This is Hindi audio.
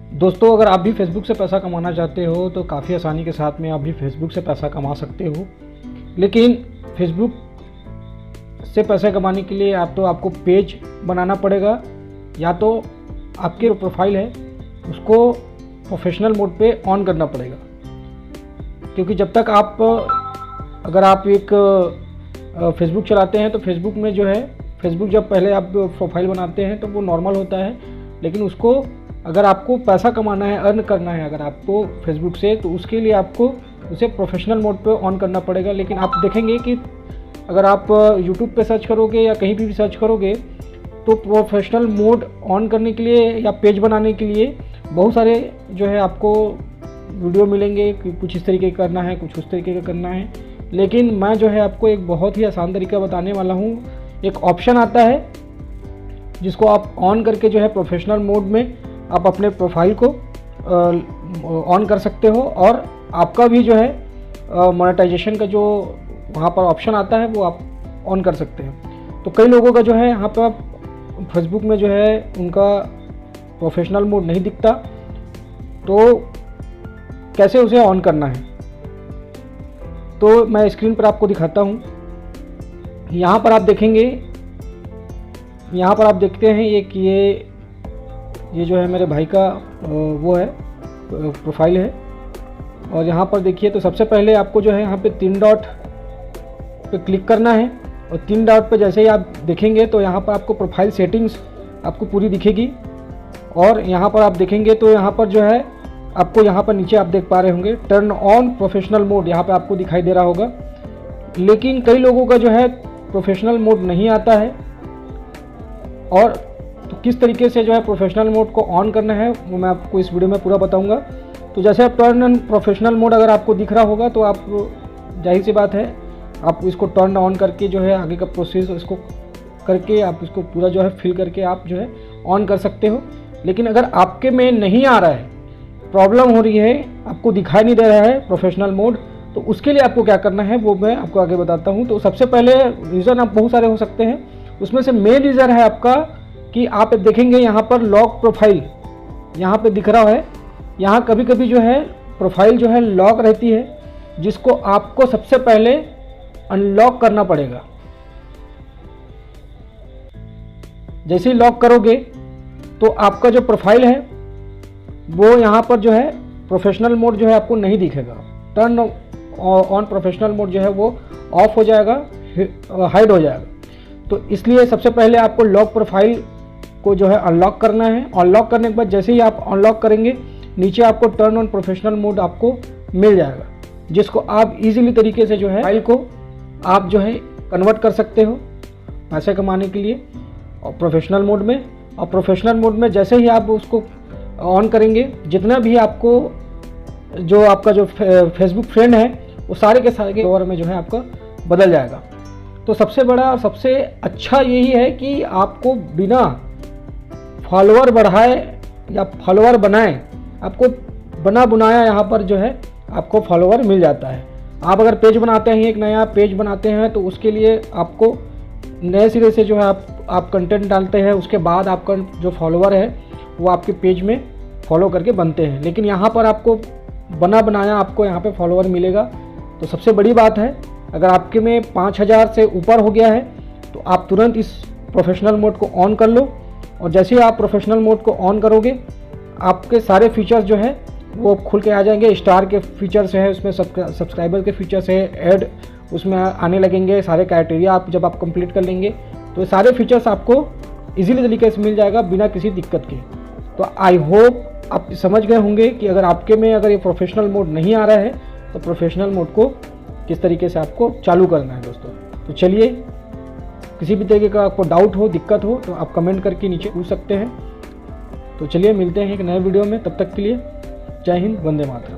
दोस्तों, अगर आप भी फेसबुक से पैसा कमाना चाहते हो तो काफ़ी आसानी के साथ में आप भी फेसबुक से पैसा कमा सकते हो। लेकिन फेसबुक से पैसा कमाने के लिए आपको पेज बनाना पड़ेगा, या तो आपके जो प्रोफाइल है उसको प्रोफेशनल मोड पे ऑन करना पड़ेगा। क्योंकि जब तक अगर आप एक फेसबुक चलाते हैं तो फेसबुक में जो है, फेसबुक जब पहले आप प्रोफाइल बनाते हैं तो वो नॉर्मल होता है, लेकिन उसको अगर आपको पैसा कमाना है, अर्न करना है अगर आपको फेसबुक से, तो उसके लिए आपको उसे प्रोफेशनल मोड पे ऑन करना पड़ेगा। लेकिन आप देखेंगे कि अगर आप यूट्यूब पे सर्च करोगे या कहीं भी सर्च करोगे तो प्रोफेशनल मोड ऑन करने के लिए या पेज बनाने के लिए बहुत सारे जो है आपको वीडियो मिलेंगे कि कुछ इस तरीके का करना है, कुछ उस तरीके का करना है। लेकिन मैं जो है आपको एक बहुत ही आसान तरीका बताने वाला हूँ। एक ऑप्शन आता है जिसको आप ऑन करके जो है प्रोफेशनल मोड में आप अपने प्रोफाइल को ऑन कर सकते हो, और आपका भी जो है मोनेटाइजेशन का जो वहाँ पर ऑप्शन आता है वो आप ऑन कर सकते हैं। तो कई लोगों का जो है यहाँ पर फेसबुक में जो है उनका प्रोफेशनल मोड नहीं दिखता, तो कैसे उसे ऑन करना है तो मैं स्क्रीन पर आपको दिखाता हूँ। यहाँ पर आप देखेंगे, यहाँ पर आप देखते हैं ये जो है मेरे भाई का वो है प्रोफाइल है। और यहाँ पर देखिए तो सबसे पहले आपको जो है यहाँ पे 3 डॉट पे क्लिक करना है, और 3 डॉट पे जैसे ही आप देखेंगे तो यहाँ पर आपको प्रोफाइल सेटिंग्स आपको पूरी दिखेगी। और यहाँ पर आप देखेंगे तो यहाँ पर जो है आपको यहाँ पर नीचे आप देख पा रहे होंगे टर्न ऑन प्रोफेशनल मोड, यहाँ पे आपको दिखाई दे रहा होगा। लेकिन कई लोगों का जो है प्रोफेशनल मोड नहीं आता है, और तो किस तरीके से जो है प्रोफेशनल मोड को ऑन करना है वो मैं आपको इस वीडियो में पूरा बताऊंगा। तो जैसे आप टर्न ऑन प्रोफेशनल मोड अगर आपको दिख रहा होगा तो आप जाहिर सी बात है आप इसको टर्न ऑन करके जो है आगे का प्रोसेस इसको करके आप इसको पूरा जो है फिल करके आप जो है ऑन कर सकते हो। लेकिन अगर आपके में नहीं आ रहा है, प्रॉब्लम हो रही है, आपको दिखाई नहीं दे रहा है प्रोफेशनल मोड, तो उसके लिए आपको क्या करना है वो मैं आपको आगे बताता हूँ। तो सबसे पहले रीज़न आप बहुत सारे हो सकते हैं, उसमें से मेन रीज़न है आपका कि आप देखेंगे यहाँ पर लॉक प्रोफाइल यहाँ पे दिख रहा है। यहाँ कभी कभी जो है प्रोफाइल जो है लॉक रहती है, जिसको आपको सबसे पहले अनलॉक करना पड़ेगा। जैसे ही लॉक करोगे तो आपका जो प्रोफाइल है वो यहाँ पर जो है प्रोफेशनल मोड जो है आपको नहीं दिखेगा। टर्न ऑन प्रोफेशनल मोड जो है वो ऑफ हो जाएगा, हाइड हो जाएगा। तो इसलिए सबसे पहले आपको लॉक प्रोफाइल को जो है अनलॉक करना है। अनलॉक करने के बाद जैसे ही आप अनलॉक करेंगे नीचे आपको टर्न ऑन प्रोफेशनल मोड आपको मिल जाएगा, जिसको आप इजीली तरीके से जो है फाइल को आप जो है कन्वर्ट कर सकते हो पैसे कमाने के लिए और प्रोफेशनल मोड में। और प्रोफेशनल मोड में जैसे ही आप उसको ऑन करेंगे, जितना भी आपको जो आपका जो फेसबुक फ्रेंड है वो सारे के सारे ओवर में जो है आपका बदल जाएगा। तो सबसे बड़ा और सबसे अच्छा यही है कि आपको बिना फॉलोअर बढ़ाए या फॉलोअर बनाए, आपको बना बुनाया यहाँ पर जो है आपको फॉलोअर मिल जाता है। आप अगर पेज बनाते हैं, एक नया पेज बनाते हैं, तो उसके लिए आपको नए सिरे से जो है आप कंटेंट डालते हैं, उसके बाद आपका जो फॉलोअर है वो आपके पेज में फॉलो करके बनते हैं। लेकिन यहाँ पर आपको बना बनाया आपको यहाँ पे फॉलोअर मिलेगा। तो सबसे बड़ी बात है, अगर आपके में 5000 से ऊपर हो गया है तो आप तुरंत इस प्रोफेशनल मोड को ऑन कर लो। और जैसे ही आप प्रोफेशनल मोड को ऑन करोगे, आपके सारे फीचर्स जो है वो खुल के आ जाएंगे। स्टार के फीचर्स है, उसमें सब्सक्राइबर के फीचर्स है, ऐड उसमें आने लगेंगे। सारे क्राइटेरिया आप जब आप कंप्लीट कर लेंगे तो सारे फीचर्स आपको इजीली तरीके से मिल जाएगा बिना किसी दिक्कत के। तो आई होप आप समझ गए होंगे कि अगर आपके में अगर ये प्रोफेशनल मोड नहीं आ रहा है तो प्रोफेशनल मोड को किस तरीके से आपको चालू करना है दोस्तों। तो चलिए, किसी भी तरीके का आपको डाउट हो, दिक्कत हो तो आप कमेंट करके नीचे पूछ सकते हैं। तो चलिए मिलते हैं एक नए वीडियो में, तब तक के लिए जय हिंद, वंदे मातरम।